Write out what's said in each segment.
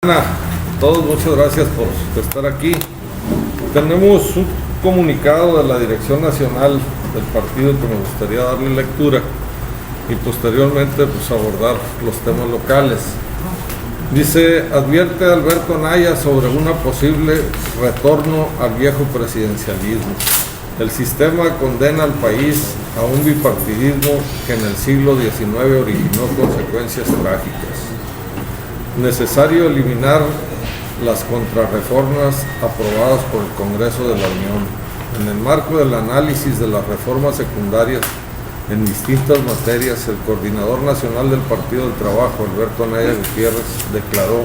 A todos, muchas gracias por estar aquí. Tenemos un comunicado de la Dirección Nacional del partido que me gustaría darle lectura y posteriormente abordar los temas locales. Dice: advierte Alberto Anaya sobre una posible retorno al viejo presidencialismo. El sistema condena al país a un bipartidismo que en el siglo XIX originó consecuencias trágicas. Necesario eliminar las contrarreformas aprobadas por el Congreso de la Unión. En el marco del análisis de las reformas secundarias en distintas materias, el coordinador nacional del Partido del Trabajo, Alberto Anaya Gutiérrez, declaró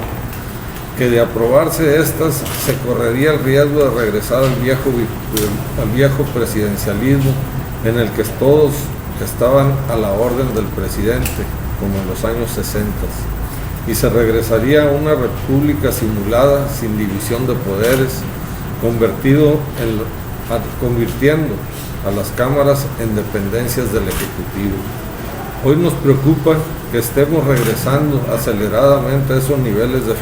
que de aprobarse estas se correría el riesgo de regresar al viejo presidencialismo en el que todos estaban a la orden del presidente, como en los años 60. Y se regresaría a una república simulada, sin división de poderes, convirtiendo a las cámaras en dependencias del Ejecutivo. Hoy nos preocupa que estemos regresando aceleradamente a esos niveles de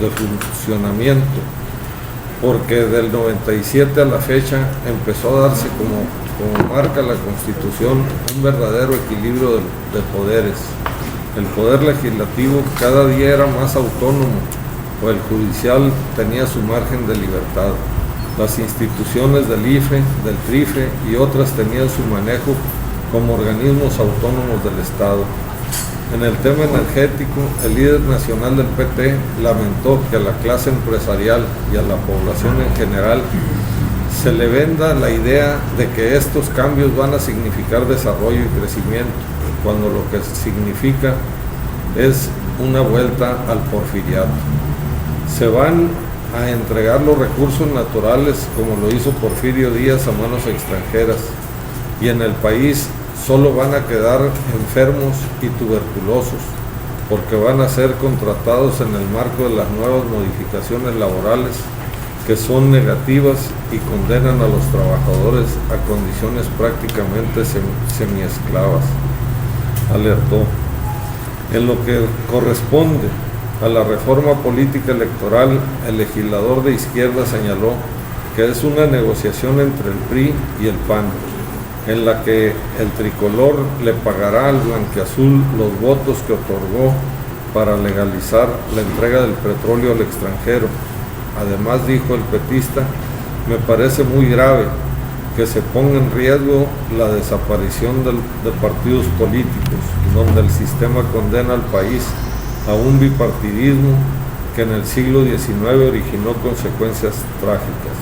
funcionamiento, porque del 97 a la fecha empezó a darse, como marca la Constitución, un verdadero equilibrio de poderes. El poder legislativo cada día era más autónomo, o el judicial tenía su margen de libertad. Las instituciones del IFE, del TRIFE y otras tenían su manejo como organismos autónomos del Estado. En el tema energético, el líder nacional del PT lamentó que a la clase empresarial y a la población en general se le venda la idea de que estos cambios van a significar desarrollo y crecimiento, cuando lo que significa es una vuelta al porfiriato. Se van a entregar los recursos naturales, como lo hizo Porfirio Díaz, a manos extranjeras, y en el país solo van a quedar enfermos y tuberculosos, porque van a ser contratados en el marco de las nuevas modificaciones laborales, que son negativas y condenan a los trabajadores a condiciones prácticamente semiesclavas. Alertó. En lo que corresponde a la reforma política electoral, el legislador de izquierda señaló que es una negociación entre el PRI y el PAN, en la que el tricolor le pagará al blanquiazul los votos que otorgó para legalizar la entrega del petróleo al extranjero. Además, dijo el petista, me parece muy grave que se ponga en riesgo la desaparición de partidos políticos, donde el sistema condena al país a un bipartidismo que en el siglo XIX originó consecuencias trágicas.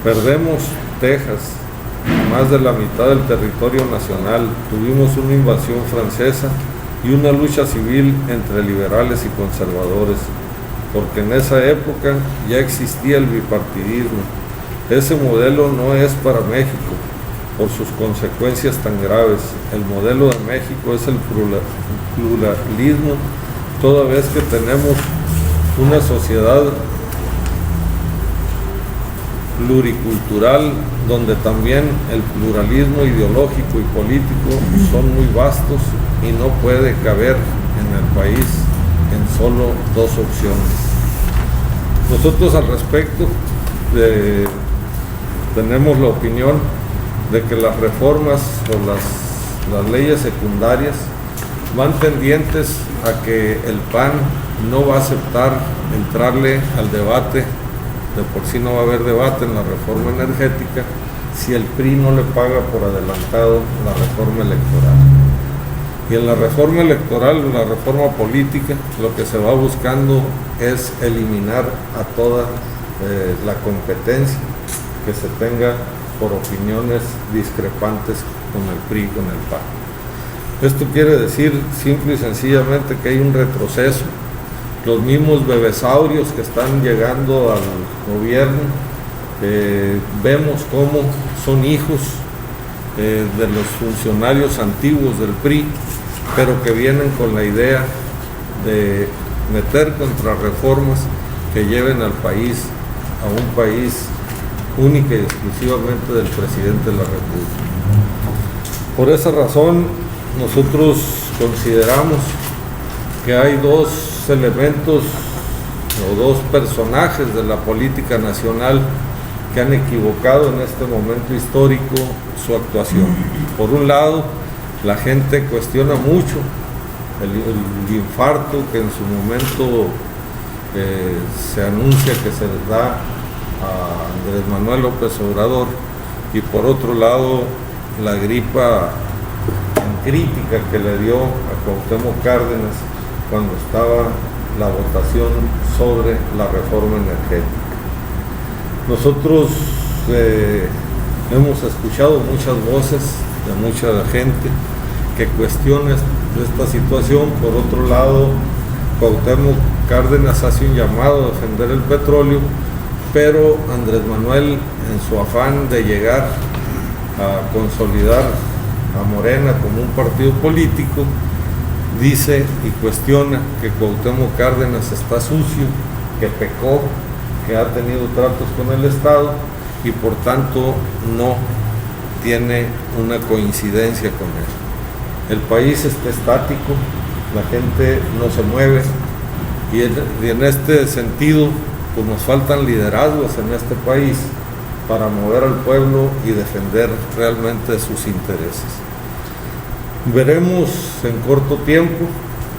Perdemos Texas, más de la mitad del territorio nacional, tuvimos una invasión francesa y una lucha civil entre liberales y conservadores, porque en esa época ya existía el bipartidismo. Ese modelo no es para México, por sus consecuencias tan graves. El modelo de México es el pluralismo, toda vez que tenemos una sociedad pluricultural, donde también el pluralismo ideológico y político son muy vastos y no puede caber en el país en solo dos opciones. Nosotros al respecto tenemos la opinión de que las reformas o las leyes secundarias van tendientes a que el PAN no va a aceptar entrarle al debate. De por sí no va a haber debate en la reforma energética si el PRI no le paga por adelantado la reforma electoral. Y en la reforma electoral, la reforma política, lo que se va buscando es eliminar a toda la competencia que se tenga por opiniones discrepantes con el PRI y con el PAN. Esto quiere decir simple y sencillamente que hay un retroceso. Los mismos bebesaurios que están llegando al gobierno, vemos cómo son hijos de los funcionarios antiguos del PRI, pero que vienen con la idea de meter contrarreformas que lleven al país a un país única y exclusivamente del presidente de la República. Por esa razón, nosotros consideramos que hay dos elementos o dos personajes de la política nacional que han equivocado en este momento histórico su actuación. Por un lado, la gente cuestiona mucho el infarto que en su momento se anuncia que se les da a Andrés Manuel López Obrador, y por otro lado la gripa en crítica que le dio a Cuauhtémoc Cárdenas cuando estaba la votación sobre la reforma energética. Nosotros hemos escuchado muchas voces de mucha gente que cuestiona esta situación. Por otro lado, Cuauhtémoc Cárdenas hace un llamado a defender el petróleo, pero Andrés Manuel, en su afán de llegar a consolidar a Morena como un partido político, dice y cuestiona que Cuauhtémoc Cárdenas está sucio, que pecó, que ha tenido tratos con el Estado y por tanto no tiene una coincidencia con él. El país está estático, la gente no se mueve y en este sentido pues nos faltan liderazgos en este país para mover al pueblo y defender realmente sus intereses. Veremos en corto tiempo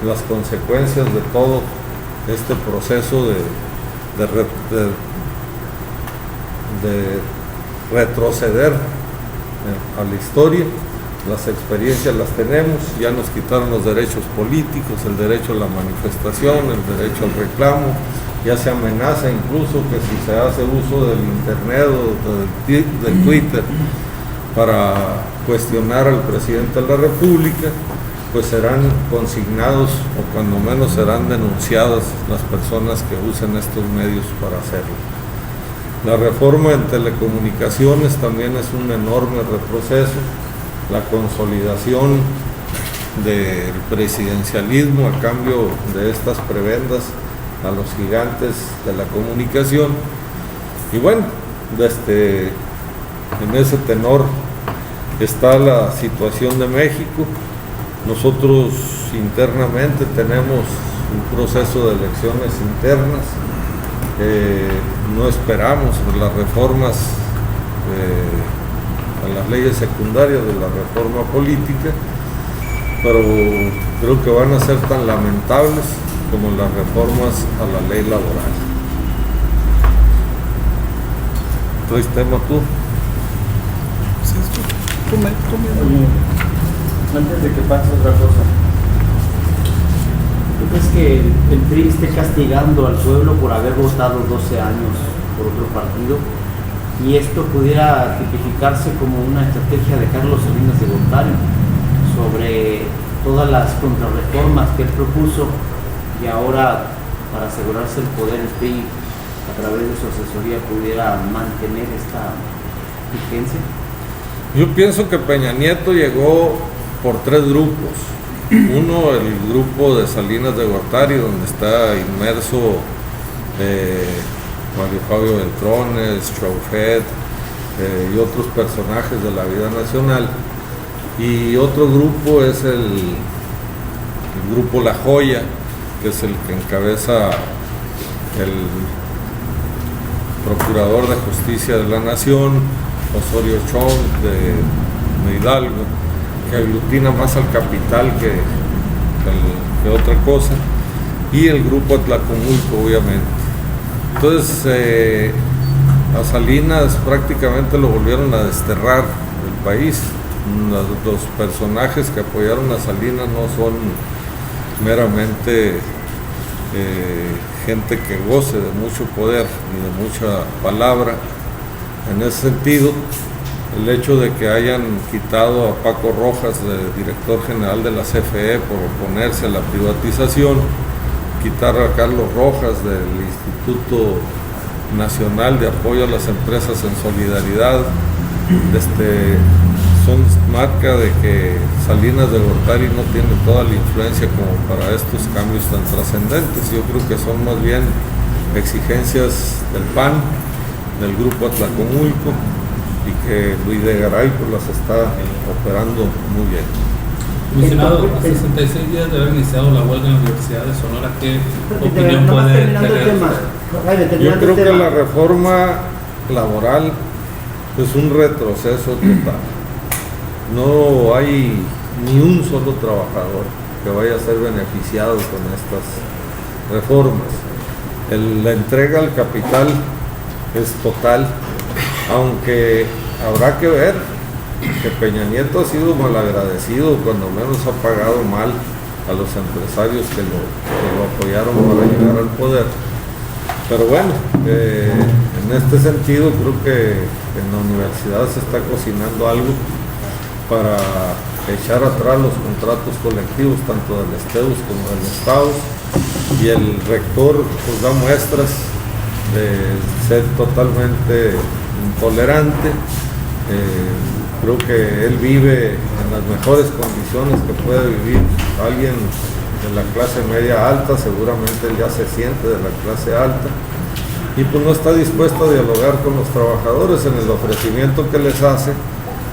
las consecuencias de todo este proceso de retroceder a la historia. Las experiencias las tenemos, ya nos quitaron los derechos políticos, el derecho a la manifestación, el derecho al reclamo, ya se amenaza incluso que si se hace uso del internet o del Twitter para cuestionar al presidente de la República, pues serán consignados o cuando menos serán denunciadas las personas que usen estos medios para hacerlo. La reforma en telecomunicaciones también es un enorme retroceso. La consolidación del presidencialismo a cambio de estas prebendas a los gigantes de la comunicación. Y bueno, en ese tenor está la situación de México. Nosotros internamente tenemos un proceso de elecciones internas. No esperamos las reformas a las leyes secundarias de la reforma política, pero creo que van a ser tan lamentables como las reformas a la ley laboral. ¿Traes tema tú? Sí, tú antes de que pase otra cosa, ¿tú crees que el PRI esté castigando al pueblo por haber votado 12 años por otro partido? Y esto pudiera tipificarse como una estrategia de Carlos Salinas de Gortari sobre todas las contrarreformas que él propuso, y ahora para asegurarse el poder el PRI a través de su asesoría pudiera mantener esta vigencia. Yo pienso que Peña Nieto llegó por tres grupos. Uno, el grupo de Salinas de Gortari, donde está inmerso Mario Fabio Beltrones, Chauvet y otros personajes de la vida nacional. Y otro grupo es el grupo La Joya, que es el que encabeza el Procurador de Justicia de la Nación, Osorio Chong de Hidalgo, que aglutina más al capital que otra cosa, y el grupo Atlacomulco, obviamente. Entonces, a Salinas prácticamente lo volvieron a desterrar del país. Los personajes que apoyaron a Salinas no son meramente gente que goce de mucho poder ni de mucha palabra. En ese sentido, el hecho de que hayan quitado a Paco Rojas, de director general de la CFE, por oponerse a la privatización, quitar a Carlos Rojas del Instituto Nacional de Apoyo a las Empresas en Solidaridad, son marca de que Salinas de Gortari no tiene toda la influencia como para estos cambios tan trascendentes. Yo creo que son más bien exigencias del PAN, del grupo Atlacomulco, y que Luis de Garay pues las está operando muy bien. Comisionado, a 66 días de haber iniciado la huelga en la Universidad de Sonora, ¿qué opinión puede tener? Yo creo que la reforma laboral es un retroceso total. No hay ni un solo trabajador que vaya a ser beneficiado con estas reformas. La entrega al capital es total, aunque habrá que ver que Peña Nieto ha sido malagradecido, cuando menos ha pagado mal a los empresarios que lo apoyaron para llegar al poder. Pero bueno, en este sentido creo que en la universidad se está cocinando algo para echar atrás los contratos colectivos, tanto del STEUS como del Estado, y el rector pues da muestras de ser totalmente intolerante. Creo que él vive en las mejores condiciones que puede vivir alguien de la clase media alta, seguramente él ya se siente de la clase alta, y pues no está dispuesto a dialogar con los trabajadores. En el ofrecimiento que les hace,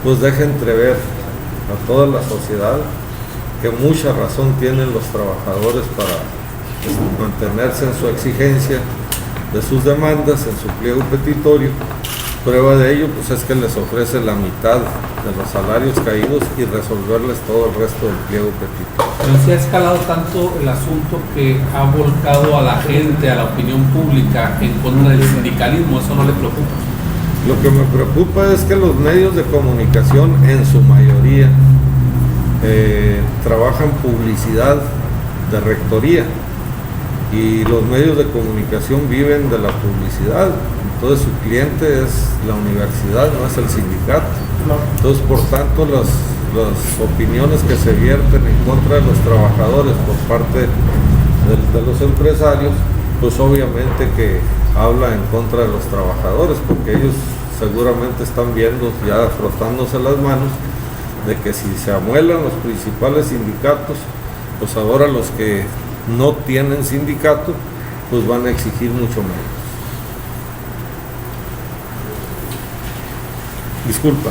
pues deja entrever a toda la sociedad que mucha razón tienen los trabajadores para mantenerse en su exigencia de sus demandas, en su pliego petitorio. Prueba de ello pues es que les ofrece la mitad de los salarios caídos y resolverles todo el resto del pliego petitorio. Pero sí ha escalado tanto el asunto que ha volcado a la gente, a la opinión pública en contra del sindicalismo. ¿Eso no le preocupa? Lo que me preocupa es que los medios de comunicación en su mayoría trabajan publicidad de rectoría, y los medios de comunicación viven de la publicidad. Entonces su cliente es la universidad, no es el sindicato. Entonces, por tanto, las opiniones que se vierten en contra de los trabajadores por parte de los empresarios, pues obviamente que habla en contra de los trabajadores, porque ellos seguramente están viendo, ya frotándose las manos, de que si se amuelan los principales sindicatos, pues ahora los que no tienen sindicato, pues van a exigir mucho menos. Disculpa.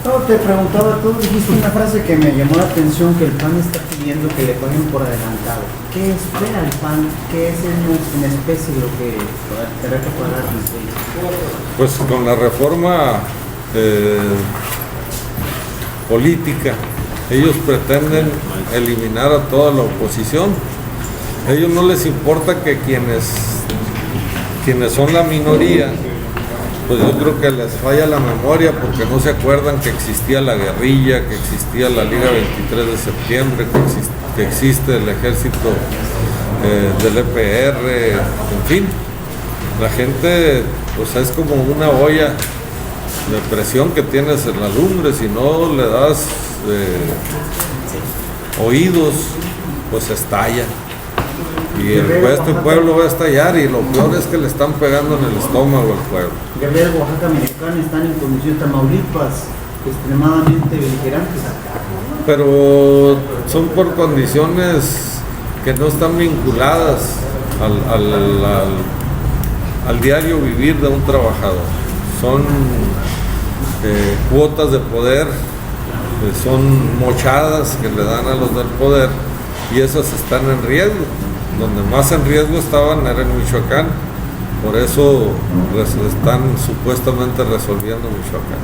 No, te preguntaba, tú dijiste una frase que me llamó la atención, que el PAN está pidiendo que le paguen por adelantado. ¿Qué espera el PAN? ¿Qué es en especie lo que tendrá que pagar? Pues con la reforma política, ellos pretenden eliminar a toda la oposición. A ellos no les importa que quienes son la minoría, pues yo creo que les falla la memoria, porque no se acuerdan que existía la guerrilla, que existía la Liga 23 de septiembre, que existe el ejército del EPR, en fin. La gente pues es como una olla de presión que tienes en la lumbre. Si no le das oídos, pues estalla. Y el pueblo va a estallar, y lo peor es que le están pegando en el estómago al pueblo. Guerrero, Oaxaca, Michoacán están en condiciones, Tamaulipas, extremadamente beligerantes. Pero son por condiciones que no están vinculadas al diario vivir de un trabajador. Son cuotas de poder, son mochadas que le dan a los del poder, y esas están en riesgo. Donde más en riesgo estaban era en Michoacán, por eso están supuestamente resolviendo Michoacán.